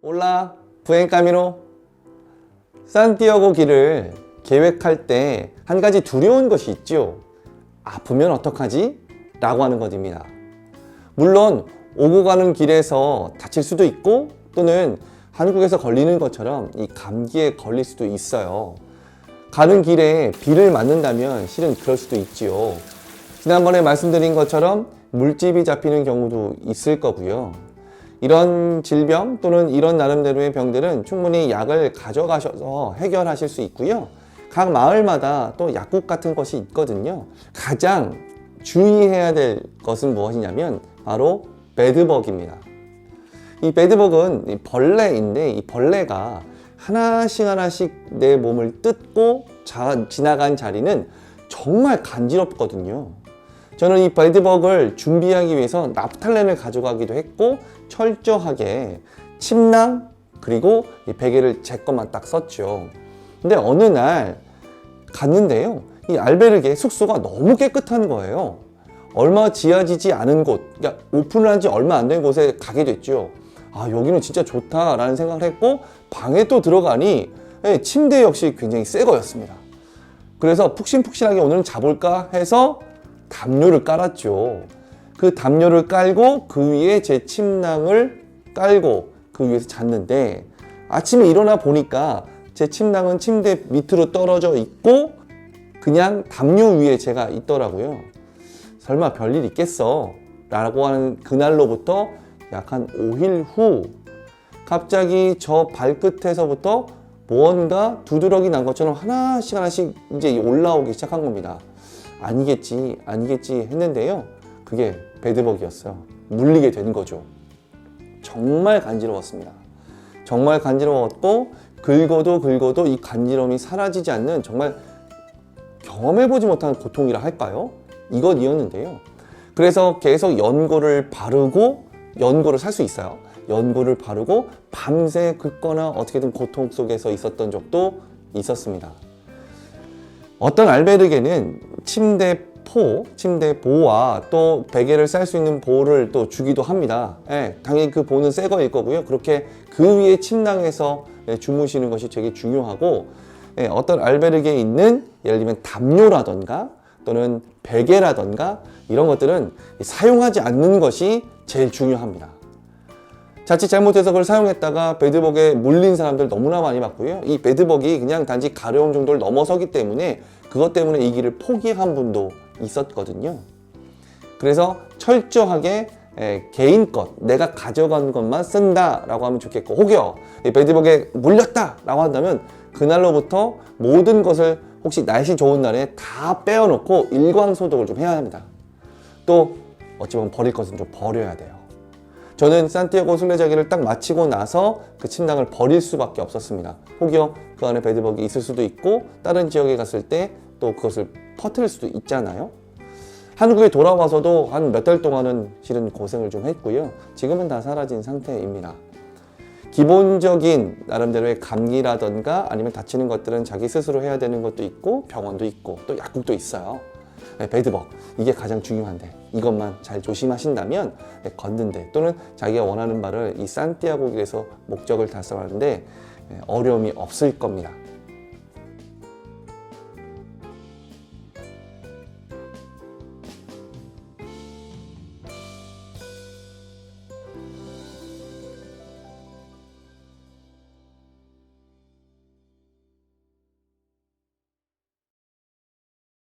올라 부엔 까미노. 산티아고 길을 계획할 때 한 가지 두려운 것이 있죠. 아프면 어떡하지? 라고 하는 것입니다. 물론 오고 가는 길에서 다칠 수도 있고 또는 한국에서 걸리는 것처럼 이 감기에 걸릴 수도 있어요. 가는 길에 비를 맞는다면 실은 그럴 수도 있지요. 지난번에 말씀드린 것처럼 물집이 잡히는 경우도 있을 거고요. 이런 질병 또는 이런 나름대로의 병들은 충분히 약을 가져가셔서 해결하실 수 있고요. 각 마을마다 또 약국 같은 것이 있거든요. 가장 주의해야 될 것은 무엇이냐면 바로 베드버그입니다. 이 베드버그는 벌레인데 이 벌레가 하나씩 내 몸을 뜯고 지나간 자리는 정말 간지럽거든요. 저는 이 베드버그를 준비하기 위해서 나프탈렌을 가져가기도 했고 철저하게 침낭 그리고 이 베개를 제 것만 딱 썼죠. 근데 어느 날 갔는데요, 이 알베르게 숙소가 너무 깨끗한 거예요. 얼마 지어지지 않은 곳, 그러니까 오픈을 한 지 얼마 안 된 곳에 가게 됐죠. 아, 여기는 진짜 좋다라는 생각을 했고 방에 또 들어가니 침대 역시 굉장히 새 거였습니다. 그래서 푹신푹신하게 오늘은 자볼까 해서 담요를 깔았죠. 그 담요를 깔고 그 위에 제 침낭을 깔고 그 위에서 잤는데 아침에 일어나 보니까 제 침낭은 침대 밑으로 떨어져 있고 그냥 담요 위에 제가 있더라고요. 설마 별일 있겠어? 라고 하는 그날로부터 약 한 5일 후 갑자기 저 발끝에서부터 무언가 두드러기 난 것처럼 하나씩 이제 올라오기 시작한 겁니다. 아니겠지 했는데요. 그게 베드버그였어요. 물리게 된 거죠. 정말 간지러웠습니다. 정말 간지러웠고 긁어도 이 간지러움이 사라지지 않는 정말 경험해보지 못한 고통이라 할까요? 이것이었는데요. 그래서 계속 연고를 바르고 연고를 살 수 있어요. 연고를 바르고 밤새 긁거나 어떻게든 고통 속에서 있었던 적도 있었습니다. 어떤 알베르게는 침대 보와 또 베개를 쌀 수 있는 보를 또 주기도 합니다. 당연히 그 보는 새 거일 거고요. 그렇게 그 위에 침낭에서 주무시는 것이 되게 중요하고, 어떤 알베르게에 있는 예를 들면 담요라던가 또는 베개라던가 이런 것들은 사용하지 않는 것이 제일 중요합니다. 자칫 잘못해서 그걸 사용했다가 베드버그에 물린 사람들 너무나 많이 봤고요. 이 베드버그가 그냥 단지 가려움 정도를 넘어서기 때문에 그것 때문에 이 길을 포기한 분도 있었거든요. 그래서 철저하게 개인 것, 내가 가져간 것만 쓴다라고 하면 좋겠고, 혹여 베드버그에 물렸다 라고 한다면 그날로부터 모든 것을 혹시 날씨 좋은 날에 다 빼어놓고 일광소독을 좀 해야 합니다. 또 어찌 보면 버릴 것은 좀 버려야 돼요. 저는 산티아고 순례자기를 딱 마치고 나서 그 침낭을 버릴 수밖에 없었습니다. 혹여 그 안에 베드버그가 있을 수도 있고 다른 지역에 갔을 때 또 그것을 퍼뜨릴 수도 있잖아요. 한국에 돌아와서도 한 몇 달 동안은 실은 고생을 좀 했고요. 지금은 다 사라진 상태입니다. 기본적인 나름대로의 감기라던가 아니면 다치는 것들은 자기 스스로 해야 되는 것도 있고 병원도 있고 또 약국도 있어요. 베드버그, 이게 가장 중요한데 이것만 잘 조심하신다면 걷는데 또는 자기가 원하는 바를 이 산티아고 길에서 목적을 달성하는데 어려움이 없을 겁니다.